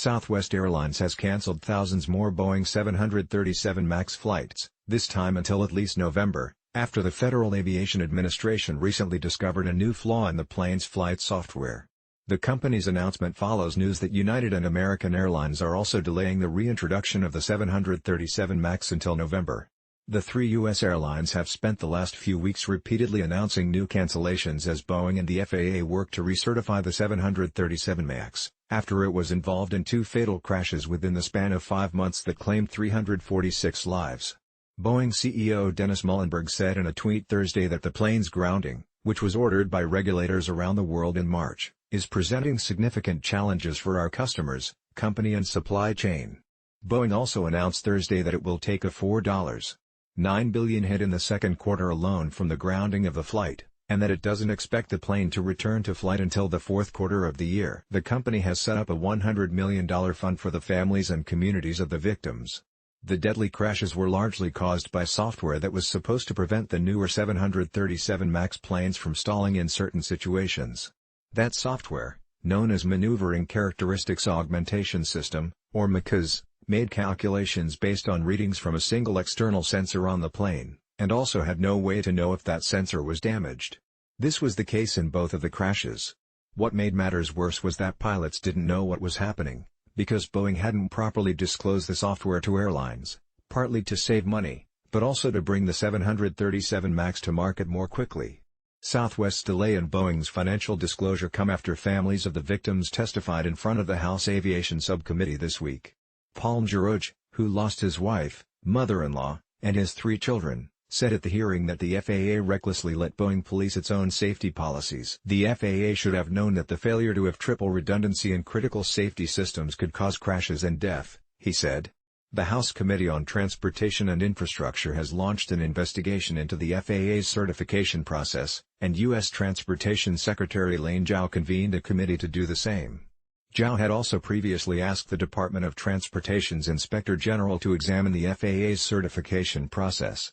Southwest Airlines has canceled thousands more Boeing 737 MAX flights, this time until at least November, after the Federal Aviation Administration recently discovered a new flaw in the plane's flight software. The company's announcement follows news that United and American Airlines are also delaying the reintroduction of the 737 MAX until November. The three U.S. airlines have spent the last few weeks repeatedly announcing new cancellations as Boeing and the FAA work to recertify the 737 MAX, after it was involved in two fatal crashes within the span of 5 months that claimed 346 lives. Boeing CEO Dennis Muilenburg said in a tweet Thursday that the plane's grounding, which was ordered by regulators around the world in March, is presenting significant challenges for our customers, company and supply chain. Boeing also announced Thursday that it will take a $4.9 billion hit in the second quarter alone from the grounding of the flight, and that it doesn't expect the plane to return to flight until the fourth quarter of the year. The company has set up a $100 million fund for the families and communities of the victims. The deadly crashes were largely caused by software that was supposed to prevent the newer 737 MAX planes from stalling in certain situations. That software, known as Maneuvering Characteristics Augmentation System, or MCAS, made calculations based on readings from a single external sensor on the plane, and also had no way to know if that sensor was damaged. This was the case in both of the crashes. What made matters worse was that pilots didn't know what was happening, because Boeing hadn't properly disclosed the software to airlines, partly to save money, but also to bring the 737 MAX to market more quickly. Southwest's delay in Boeing's financial disclosure come after families of the victims testified in front of the House Aviation Subcommittee this week. Paul Giroux, who lost his wife, mother-in-law, and his 3 children, said at the hearing that the FAA recklessly let Boeing police its own safety policies. The FAA should have known that the failure to have triple redundancy in critical safety systems could cause crashes and death, he said. The House Committee on Transportation and Infrastructure has launched an investigation into the FAA's certification process, and U.S. Transportation Secretary Lane Zhao convened a committee to do the same. Zhao had also previously asked the Department of Transportation's Inspector General to examine the FAA's certification process.